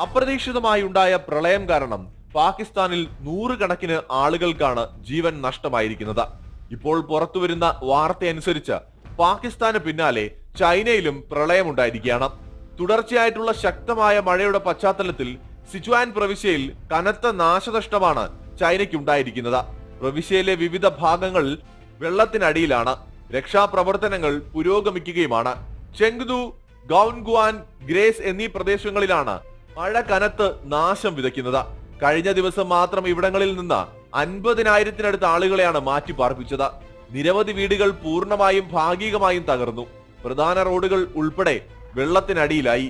അപ്രതീക്ഷിതമായി ഉണ്ടായ പ്രളയം കാരണം പാകിസ്ഥാനിൽ നൂറുകണക്കിന് ആളുകൾക്കാണ് ജീവൻ നഷ്ടമായിരിക്കുന്നത്. ഇപ്പോൾ പുറത്തുവരുന്ന വാർത്തയനുസരിച്ച് പാകിസ്ഥാന് പിന്നാലെ ചൈനയിലും പ്രളയമുണ്ടായിരിക്കുകയാണ്. തുടർച്ചയായിട്ടുള്ള ശക്തമായ മഴയുടെ പശ്ചാത്തലത്തിൽ സിച്ചുവാൻ പ്രവിശ്യയിൽ കനത്ത നാശനഷ്ടമാണ് ചൈനയ്ക്കുണ്ടായിരിക്കുന്നത്. പ്രവിശ്യയിലെ വിവിധ ഭാഗങ്ങൾ വെള്ളത്തിനടിയിലാണ്. രക്ഷാപ്രവർത്തനങ്ങൾ പുരോഗമിക്കുകയുമാണ്. ചെങ്ദു, ഗൗൻഗുവാൻ, ഗ്രേസ് എന്നീ പ്രദേശങ്ങളിലാണ് മഴ കനത്ത് നാശം വിതയ്ക്കുന്നത്. കഴിഞ്ഞ ദിവസം മാത്രം ഇവിടങ്ങളിൽ നിന്ന് 50,000-നടുത്ത ആളുകളെയാണ് മാറ്റി പാർപ്പിച്ചത്. നിരവധി വീടുകൾ പൂർണ്ണമായും ഭാഗികമായും തകർന്നു. പ്രധാന റോഡുകൾ ഉൾപ്പെടെ വെള്ളത്തിനടിയിലായി.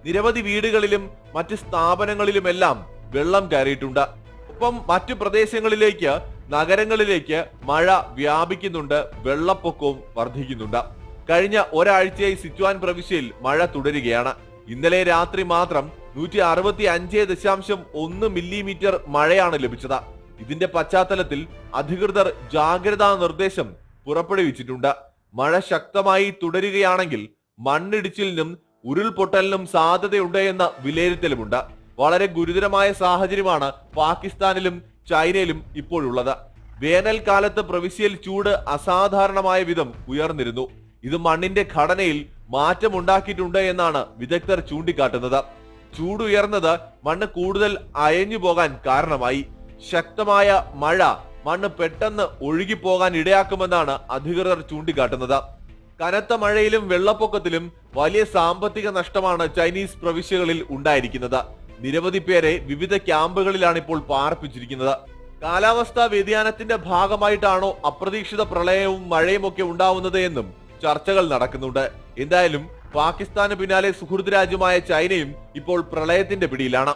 നിരവധി വീടുകളിലും മറ്റ് സ്ഥാപനങ്ങളിലുമെല്ലാം വെള്ളം കയറിയിട്ടുണ്ട്. ഒപ്പം മറ്റു പ്രദേശങ്ങളിലേക്ക്, നഗരങ്ങളിലേക്ക് മഴ വ്യാപിക്കുന്നുണ്ട്. വെള്ളപ്പൊക്കവും വർദ്ധിക്കുന്നുണ്ട്. കഴിഞ്ഞ ഒരാഴ്ചയായി സിച്ചുവാൻ പ്രവിശ്യയിൽ മഴ തുടരുകയാണ്. ഇന്നലെ രാത്രി മാത്രം 165.1 മില്ലിമീറ്റർ മഴയാണ് ലഭിച്ചത്. ഇതിന്റെ പശ്ചാത്തലത്തിൽ അധികൃതർ ജാഗ്രതാ നിർദ്ദേശം പുറപ്പെടുവിച്ചിട്ടുണ്ട്. മഴ ശക്തമായി തുടരുകയാണെങ്കിൽ മണ്ണിടിച്ചിലിനും ഉരുൾപൊട്ടലിനും സാധ്യതയുണ്ട് എന്ന വിലയിരുത്തലുമുണ്ട്. വളരെ ഗുരുതരമായ സാഹചര്യമാണ് പാകിസ്ഥാനിലും ചൈനയിലും ഇപ്പോഴുള്ളത്. വേനൽക്കാലത്ത് പ്രവിശ്യയിൽ ചൂട് അസാധാരണമായ വിധം ഉയർന്നിരുന്നു. ഇത് മണ്ണിന്റെ ഘടനയിൽ മാറ്റമുണ്ടാക്കിയിട്ടുണ്ട് എന്നാണ് വിദഗ്ധർ ചൂണ്ടിക്കാട്ടുന്നത്. ചൂടുയർന്നത് മണ്ണ് കൂടുതൽ അയഞ്ഞു പോകാൻ കാരണമായി. ശക്തമായ മഴ മണ്ണ് പെട്ടെന്ന് ഒഴുകിപ്പോകാൻ ഇടയാക്കുമെന്നാണ് അധികൃതർ ചൂണ്ടിക്കാട്ടുന്നത്. കനത്ത മഴയിലും വെള്ളപ്പൊക്കത്തിലും വലിയ സാമ്പത്തിക നഷ്ടമാണ് ചൈനീസ് പ്രവിശ്യകളിൽ ഉണ്ടായിരിക്കുന്നത്. നിരവധി പേരെ വിവിധ ക്യാമ്പുകളിലാണ് ഇപ്പോൾ പാർപ്പിച്ചിരിക്കുന്നത്. കാലാവസ്ഥാ വ്യതിയാനത്തിന്റെ ഭാഗമായിട്ടാണോ അപ്രതീക്ഷിത പ്രളയവും മഴയും ഒക്കെ ഉണ്ടാവുന്നത് എന്നും ചർച്ചകൾ നടക്കുന്നുണ്ട്. എന്തായാലും പാകിസ്ഥാന് പിന്നാലെ സുഹൃത്ത് രാജ്യമായ ചൈനയും ഇപ്പോൾ പ്രളയത്തിന്റെ പിടിയിലാണ്.